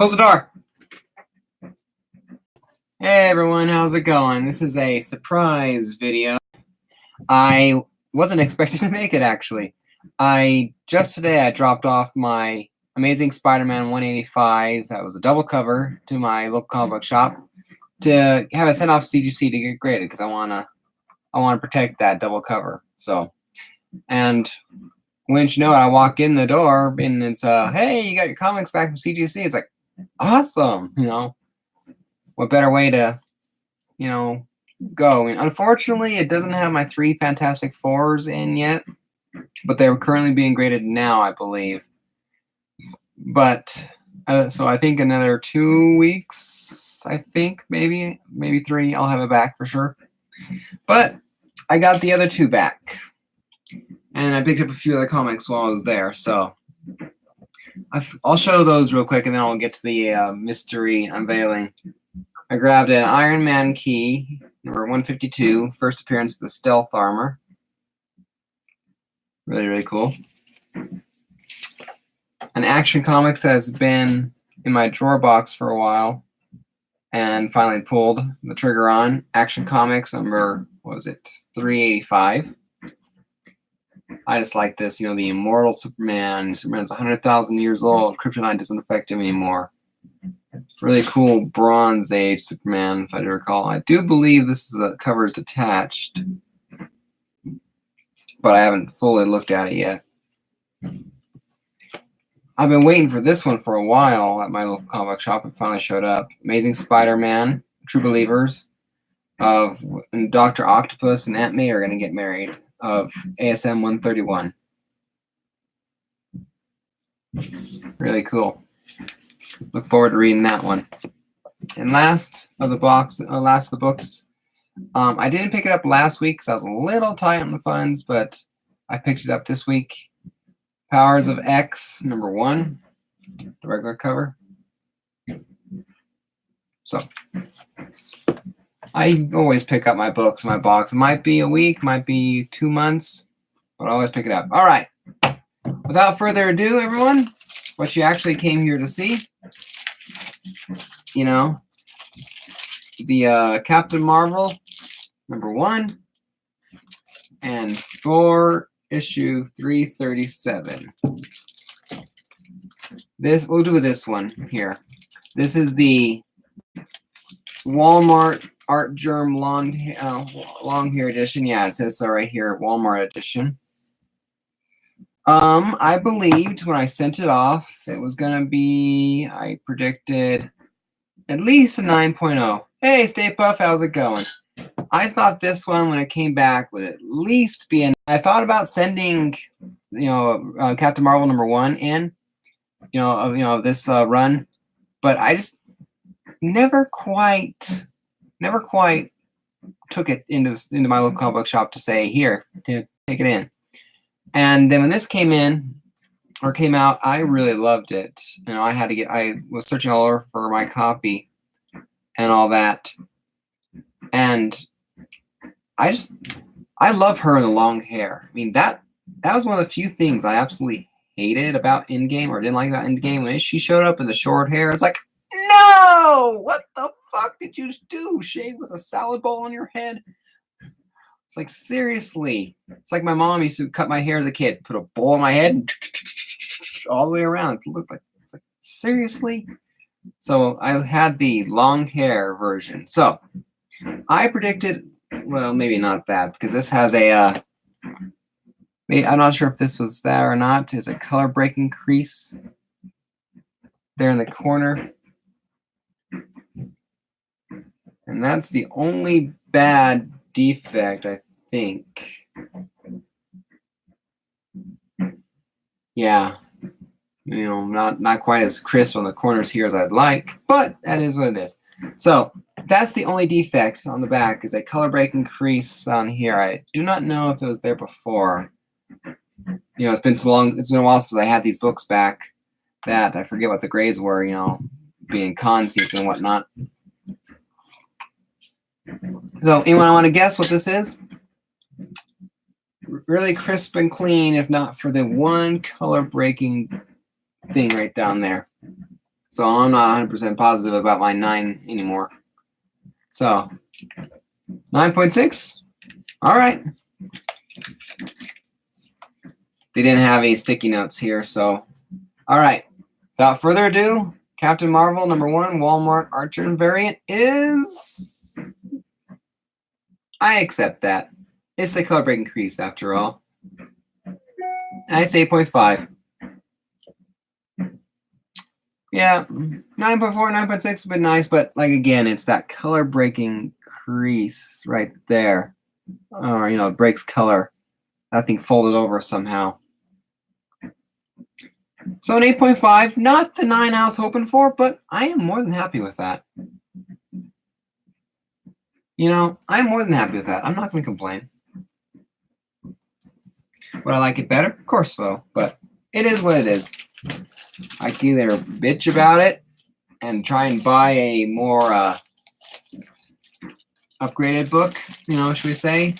Close the door. Hey everyone, how's it going? This is a surprise video. I wasn't expecting to make it actually. Just today I dropped off my Amazing Spider-Man 185, that was a double cover, to my local comic book shop to have it sent off to CGC to get graded because I wanna protect that double cover. So, and wouldn't you know it, I walk in the door and it's hey, you got your comics back from CGC. It's like, awesome, you know. What better way to, go? I mean, unfortunately, it doesn't have my 3 Fantastic Fours in yet, but they're currently being graded now, I believe. But so I think another 2 weeks, I think maybe 3, I'll have it back for sure. But I got the other 2 back, and I picked up a few other comics while I was there. So I'll show those real quick, and then I'll get to the mystery unveiling. I grabbed an Iron Man key, number 152, first appearance of the stealth armor. Really, really cool. An Action Comics that has been in my drawer box for a while and finally pulled the trigger on. Action Comics number, 385. I just like this, the immortal Superman. Superman's 100,000 years old. Kryptonite doesn't affect him anymore. Really cool Bronze Age Superman, if I do recall. I do believe this is cover is detached, but I haven't fully looked at it yet. I've been waiting for this one for a while at my local comic shop. It finally showed up. Amazing Spider-Man, True Believers, of Dr. Octopus and Aunt May are going to get married, of ASM 131. Really cool. Look forward to reading that one. And last of the books, I didn't pick it up last week because I was a little tight on the funds, but I picked it up this week. Powers of X, number 1, the regular cover. So I always pick up my books in my box. It might be a week, might be 2 months, but I always pick it up. All right. Without further ado, everyone, what you actually came here to see, the Captain Marvel, number 1, and Thor issue 337. We'll do this one here. This is the Walmart Art Germ long hair edition. Yeah, it says so right here, Walmart edition. I believed when I sent it off, it was gonna be, I predicted at least a 9.0. Hey, Stay Puff, how's it going? I thought this one, when it came back, would at least be an. I thought about sending, Captain Marvel number 1 in, this run, but I just never quite took it into my local comic book shop to say, here, to take it in. And then when this came out, I really loved it. I was searching all over for my copy and all that. And I love her in the long hair. I mean, that was one of the few things I absolutely hated about Endgame, or didn't like about Endgame. When she showed up in the short hair, it's like, no! What the fuck did you do? Shave with a salad bowl on your head? It's like, seriously. It's like my mom used to cut my hair as a kid, put a bowl on my head and all the way around. It looked like, it's like, seriously? So I had the long hair version. So I predicted, well, maybe not that, because this has a, I'm not sure if this was that or not. There's a color breaking crease there in the corner. And that's the only bad defect, I think. Yeah, not quite as crisp on the corners here as I'd like, but that is what it is. So that's the only defect on the back, is a color breaking crease on here. I do not know if it was there before. It's been so long. It's been a while since I had these books back that I forget what the grades were. Being con season and whatnot. So anyone want to guess what this is? Really crisp and clean, if not for the one color breaking thing right down there. So I'm not 100% positive about my 9 anymore. So 9.6. All right. They didn't have any sticky notes here, so all right. Without further ado, Captain Marvel #1 Walmart Archer variant is. I accept that. It's the color breaking crease after all. And I say 8.5. Yeah, 9.4, 9.6 would be nice, but like again, it's that color breaking crease right there. Or, it breaks color. That thing folded over somehow. So an 8.5, not the 9 I was hoping for, but I am more than happy with that. I'm more than happy with that. I'm not going to complain. Would I like it better? Of course so, but it is what it is. I can either bitch about it and try and buy a more upgraded book, should we say?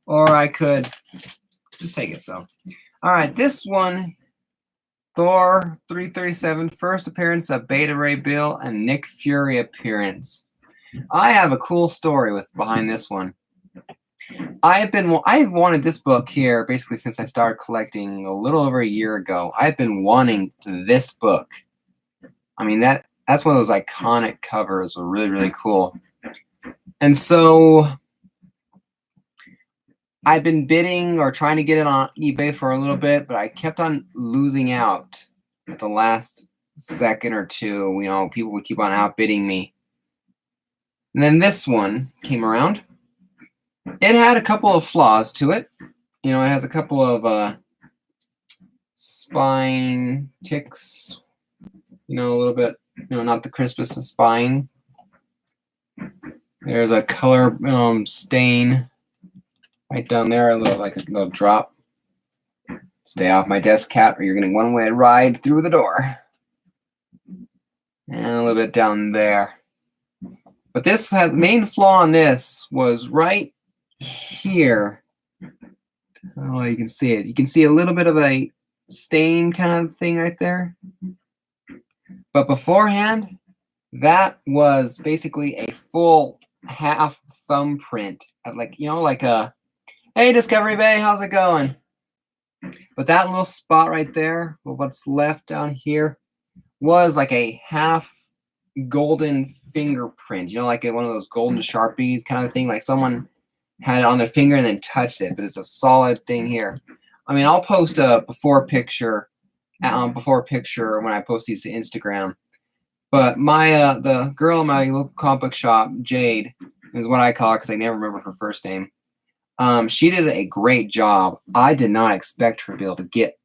Or I could just take it so. All right, this one, Thor 337, first appearance of Beta Ray Bill and Nick Fury appearance. I have a cool story behind this one. I've wanted this book here basically since I started collecting a little over a year ago. I've been wanting this book. I mean, that's one of those iconic covers. Were really, really cool. And so I've been bidding or trying to get it on eBay for a little bit, but I kept on losing out at the last second or two. People would keep on outbidding me. And then this one came around. It had a couple of flaws to it. It has a couple of spine ticks. A little bit, not the crispest of spine. There's a color stain right down there, a little drop. Stay off my desk, cat, or you're getting one-way ride through the door. And a little bit down there. But the main flaw on this was right here. Oh, you can see it. You can see a little bit of a stain kind of thing right there. But beforehand, that was basically a full half thumbprint of like a, hey, Discovery Bay, how's it going? But that little spot right there, what's left down here, was like a half golden fingerprint. Like one of those golden Sharpies kind of thing, like someone had it on their finger and then touched it, but it's a solid thing here. I mean, I'll post a before picture when I post these to Instagram. But my the girl in my local comic book shop, Jade, is what I call her because I never remember her first name. She did a great job. I did not expect her to be able to get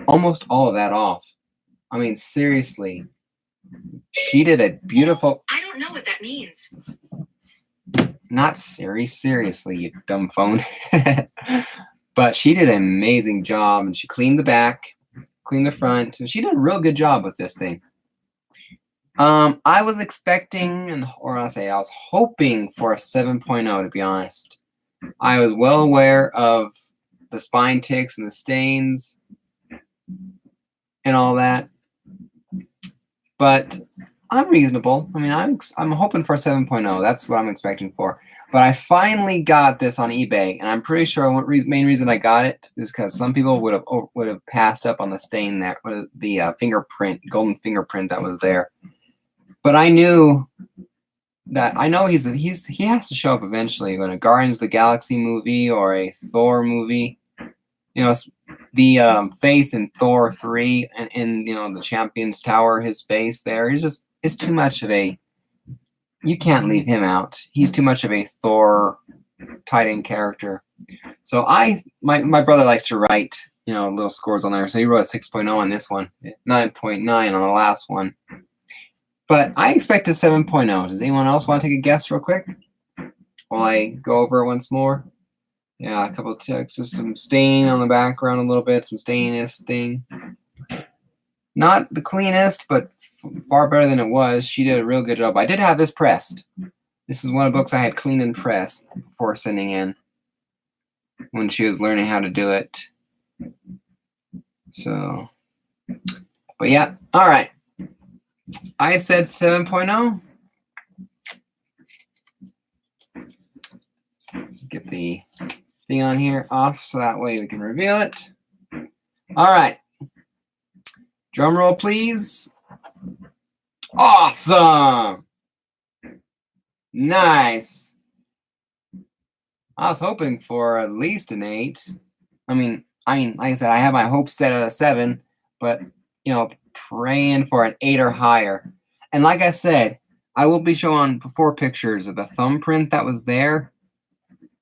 almost all of that off. I mean, seriously, she did a beautiful. I don't know what that means. Not seriously, you dumb phone. But she did an amazing job, and she cleaned the back, cleaned the front, and she did a real good job with this thing. I was expecting, I was hoping for a 7.0, to be honest. I was well aware of the spine ticks and the stains and all that, but I'm reasonable. I mean, I'm hoping for a 7.0. That's what I'm expecting for. But I finally got this on eBay, and I'm pretty sure main reason I got it is because some people would have passed up on the stain there, the golden fingerprint that was there. But I knew that he has to show up eventually when a Guardians of the Galaxy movie or a Thor movie. The face in Thor 3 and in the Champions Tower, his face there, it's too much of a. You can't leave him out. He's too much of a Thor tight-end character. So my brother likes to write little scores on there. So he wrote a 6.0 on this one, 9.9 on the last one. But I expect a 7.0. Does anyone else want to take a guess real quick while I go over it once more? Yeah, a couple of ticks, just some stain on the background a little bit, some staininess thing. Not the cleanest, but far better than it was. She did a real good job. I did have this pressed. This is one of the books I had cleaned and pressed before sending in when she was learning how to do it. So, but yeah, all right. I said 7.0. Get the thing on here off so that way we can reveal it. All right. Drum roll, please. Awesome. Nice. I was hoping for at least an 8. I mean, like I said, I have my hopes set at a 7, but praying for an 8 or higher. And like I said, I will be showing 4 pictures of the thumbprint that was there.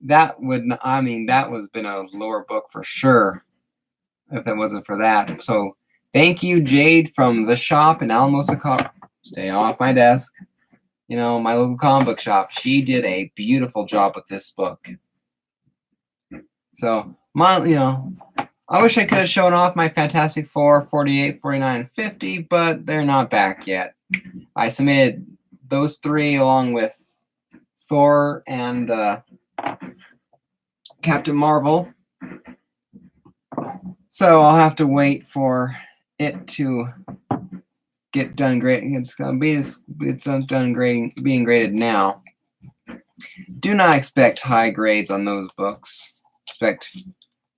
That was been a lower book for sure if it wasn't for that. So thank you, Jade from the shop in Alamosa, Colorado. Stay off my desk. My local comic book shop. She did a beautiful job with this book. So I wish I could have shown off my Fantastic Four 48, 49, and 50, but they're not back yet. I submitted those 3 along with Thor and Captain Marvel. So I'll have to wait for it to get done grading. It's done being graded now. Do not expect high grades on those books. Expect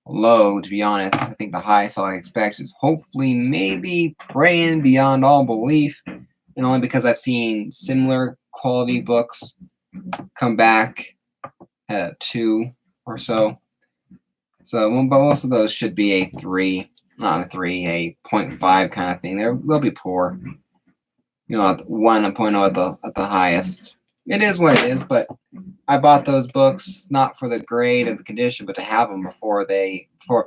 low, to be honest. I think the highest I expect is hopefully maybe Praying Beyond All Belief, and only because I've seen similar quality books come back at 2 or so. So, but most of those should be a 3, not a 3, a 0.5 kind of thing. They'll be poor. At 1.0 at the highest. It is what it is, but I bought those books not for the grade and the condition, but to have them before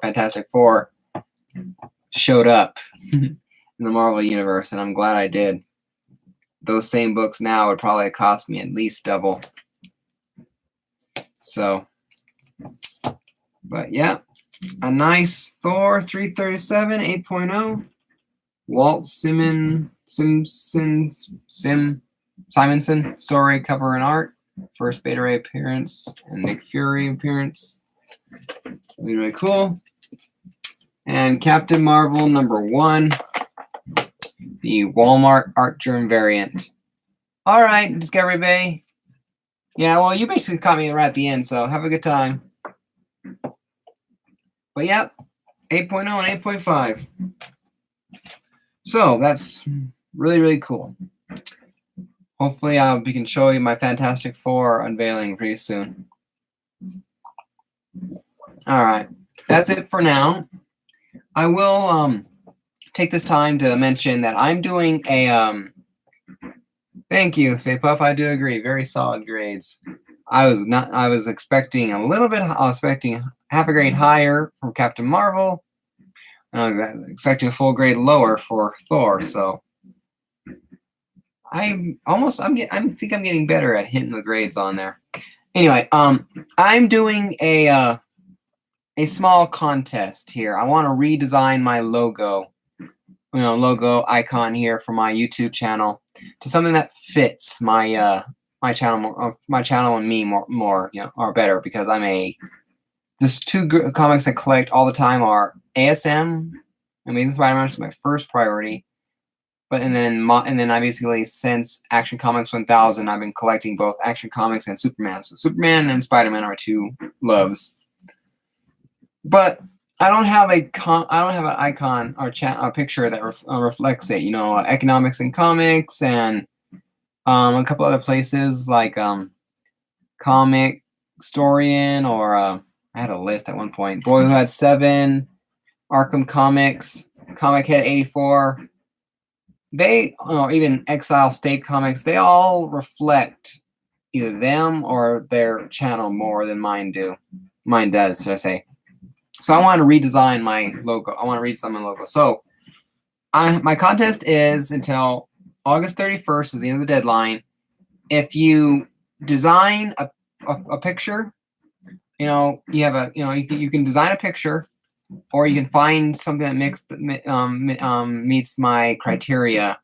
Fantastic Four showed up in the Marvel Universe, and I'm glad I did. Those same books now would probably cost me at least double. So, but yeah, a nice Thor 337 8.0. Walt Simonson story, cover, and art. First Beta Ray appearance and Nick Fury appearance. Really, really cool. And Captain Marvel #1, the Walmart Art Germ variant. All right, Discovery Bay. Yeah, well, you basically caught me right at the end, so have a good time. But yeah, 8.0 and 8.5. So that's really, really cool. Hopefully, we can show you my Fantastic Four unveiling pretty soon. All right, that's it for now. I will take this time to mention that I'm doing a thank you, Say Puff. I do agree. Very solid grades. I was expecting a little bit. I was expecting half a grade higher from Captain Marvel. And I was expecting a full grade lower for Thor. So I think I'm getting better at hitting the grades on there. Anyway, I'm doing a small contest here. I want to redesign my logo, logo icon here for my YouTube channel to something that fits my my channel and me more, or better, because there's 2 comics I collect all the time are ASM, Amazing Spider-Man, which is my first priority. And then I basically, since Action Comics 1000, I've been collecting both Action Comics and Superman. So Superman and Spider-Man are 2 loves. But I don't have an icon or a picture that reflects it. Economics and Comics and a couple other places like Comic Storian, or I had a list at one point. Boy Who Had 7, Arkham Comics, Comic Head 84. They, even Exile State Comics, they all reflect either them or their channel more than mine do. Mine does, should I say. So I want to redesign my logo. I want to redesign my logo. So my contest is until August 31st is the end of the deadline. If you design a picture, you have you can design a picture, or you can find something that meets my criteria,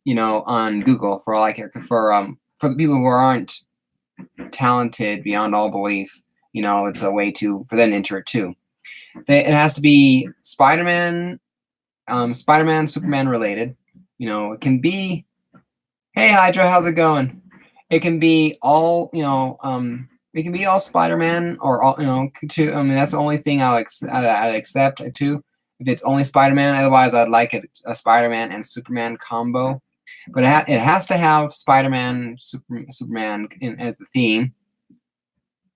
on Google for all I care. For the people who aren't talented beyond all belief, it's a way for them to enter it too. It has to be Spider-Man, Superman related. You know, it can be, hey Hydra, how's it going? It can be all, it can be all Spider-Man or all, two. I mean, that's the only thing I'd accept too. If it's only Spider-Man, otherwise I'd like a Spider-Man and Superman combo. But it has to have Spider-Man, Superman as the theme.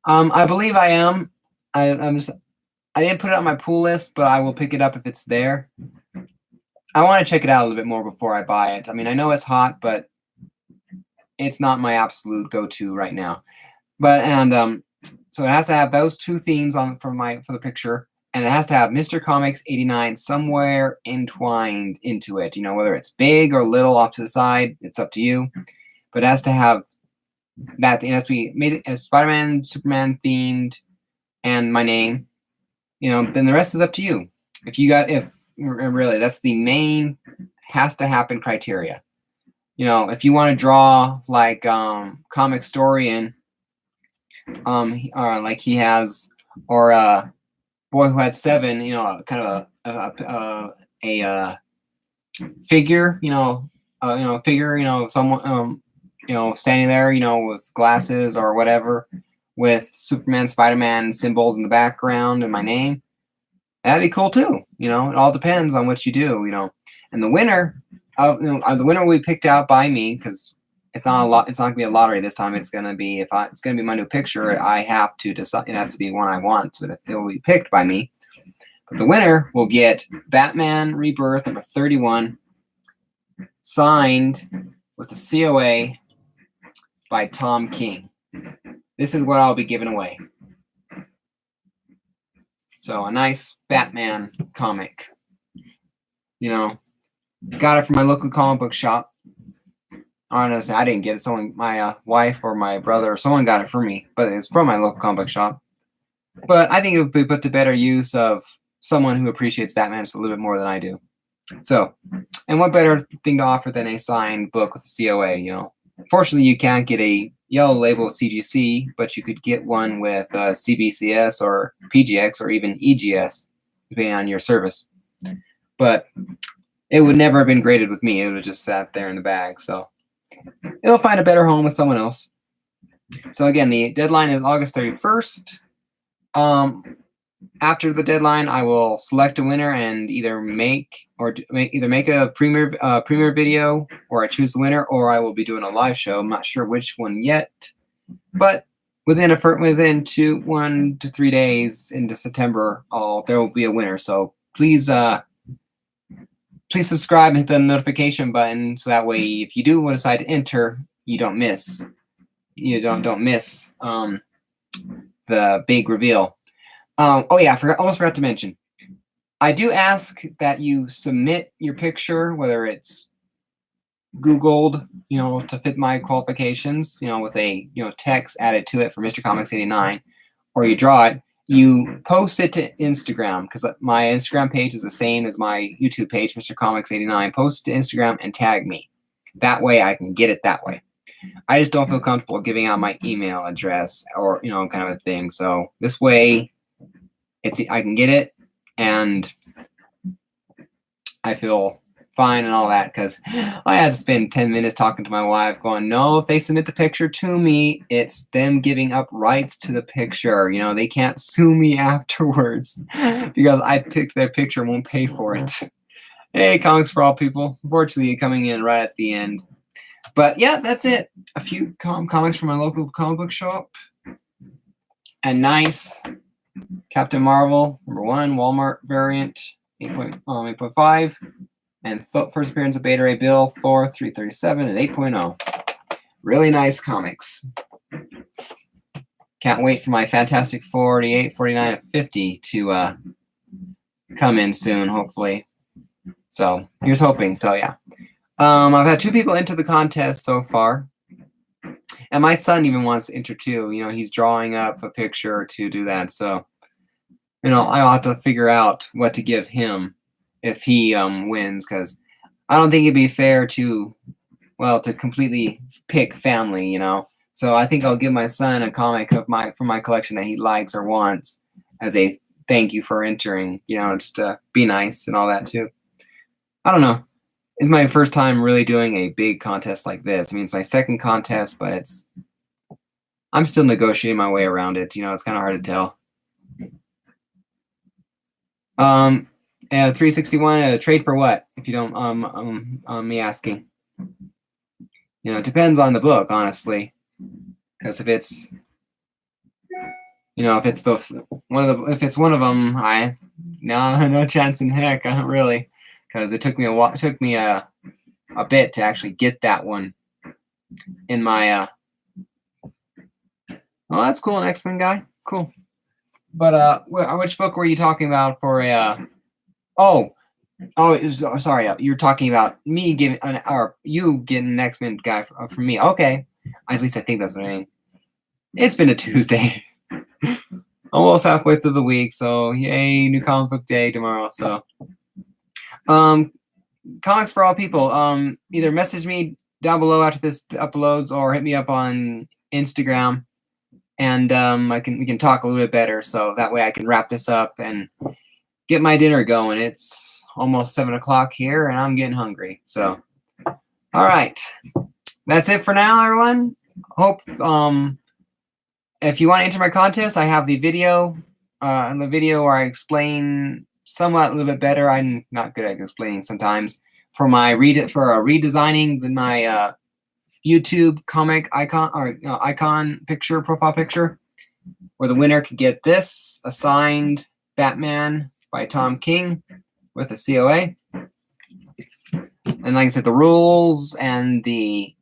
I believe I am. I didn't put it on my pool list, but I will pick it up if it's there. I want to check it out a little bit more before I buy it. I mean, I know it's hot, but it's not my absolute go-to right now. But so it has to have those two themes for the picture, and it has to have Mr. Comics 89 somewhere entwined into it. You know, whether it's big or little off to the side, it's up to you. But it has to have that. It has to be Spider-Man, Superman themed, and my name. You know, then the rest is up to you. If really, that's the main has to happen criteria. You know, if you want to draw like Comic Storian, like he has, or Boy Who Had Seven, you know, kind of a figure, figure, someone, standing there, with glasses or whatever, with Superman, Spider-Man symbols in the background and my name. That'd be cool too. It all depends on what you do. And the winner will be picked out by me, because it's not a lot. It's not gonna be a lottery this time. It's gonna be it's gonna be my new picture. I have to decide. It has to be one I want, so it will be picked by me. But the winner will get Batman Rebirth number 31, signed with a COA by Tom King. This is what I'll be giving away. So a nice Batman comic. Got it from my local comic book shop. Honestly, I didn't get it. My wife or my brother or someone got it for me, but it's from my local comic book shop. But I think it would be put to better use of someone who appreciates Batman just a little bit more than I do. So, and what better thing to offer than a signed book with a COA? Fortunately, you can't get a yellow label CGC, but you could get one with CBCS or PGX or even EGS, depending on your service. But it would never have been graded with me. It would have just sat there in the bag. So it'll find a better home with someone else. So again, the deadline is August 31st. After the deadline, I will select a winner and either make a premiere video, or I choose the winner, or I will be doing a live show. I'm not sure which one yet, but within 1 to 3 days into September, there will be a winner. So please subscribe and hit the notification button, so that way if you do decide to enter, you don't miss. You don't miss the big reveal. Oh yeah, almost forgot to mention. I do ask that you submit your picture, whether it's Googled, to fit my qualifications, with a text added to it for Mr. Comics 89, or you draw it. You post it to Instagram, because my Instagram page is the same as my YouTube page, Mr. Comics 89. Post it to Instagram and tag me. That way I can get it that way. I just don't feel comfortable giving out my email address or, kind of a thing. So this way I can get it, and I feel fine and all that, because I had to spend 10 minutes talking to my wife going, no, if they submit the picture to me, it's them giving up rights to the picture. They can't sue me afterwards because I picked their picture and won't pay for it. Hey, Comics for All people. Unfortunately, coming in right at the end. But yeah, that's it. A few comics from my local comic book shop. A nice Captain Marvel #1 Walmart variant 8.5, and first appearance of Beta Ray Bill Thor 337 at 8.0. Really nice comics. Can't wait for my Fantastic 48, 49, and 50 to come in soon, hopefully. So here's hoping. So yeah, I've had 2 people enter the contest so far. And my son even wants to enter too. He's drawing up a picture to do that. So, I'll have to figure out what to give him if he wins, because I don't think it'd be fair to completely pick family, So I think I'll give my son a comic from my collection that he likes or wants as a thank you for entering, just to be nice and all that too. I don't know. It's my first time really doing a big contest like this. I mean, it's my second contest, but I'm still negotiating my way around it. It's kind of hard to tell. And 361 trade for what? If you don't me asking. It depends on the book, honestly. Because if it's if it's one of them, no chance in heck, really. Because it took me a bit to actually get that one in my oh, that's cool, an X-Men guy, cool. But which book were you talking about for a sorry, you're talking about me getting or you getting an X-Men guy for me. Okay, at least I think that's what I mean. It's been a Tuesday. Almost halfway through the week, so yay, new comic book day tomorrow. So comics for all people. Either message me down below after this uploads or hit me up on Instagram, and we can talk a little bit better, so that way I can wrap this up and get my dinner going. It's almost 7 o'clock here and I'm getting hungry. So all right, that's it for now, everyone. Hope if you want to enter my contest, I have the video where I explain somewhat a little bit better. I'm not good at explaining sometimes. For redesigning my YouTube comic icon or icon picture, profile picture, where the winner could get this, a signed Batman by Tom King with a COA. And like I said, the rules and the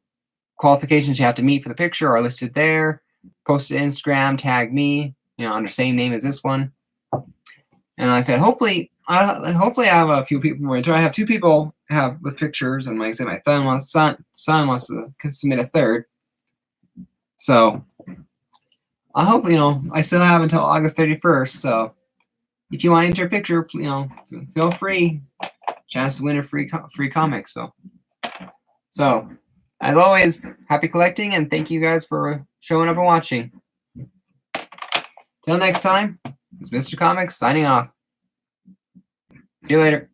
qualifications you have to meet for the picture are listed there. Post it to Instagram, tag me, under the same name as this one. And like I said, hopefully I have a few people more into it. I have 2 people with pictures, and like I said, my son wants to submit a third. So I hope I still have until August 31st. So if you want to enter a picture, feel free. Chance to win a free comic. So as always, happy collecting, and thank you guys for showing up and watching. Till next time, it's Mr. Comics signing off. See you later.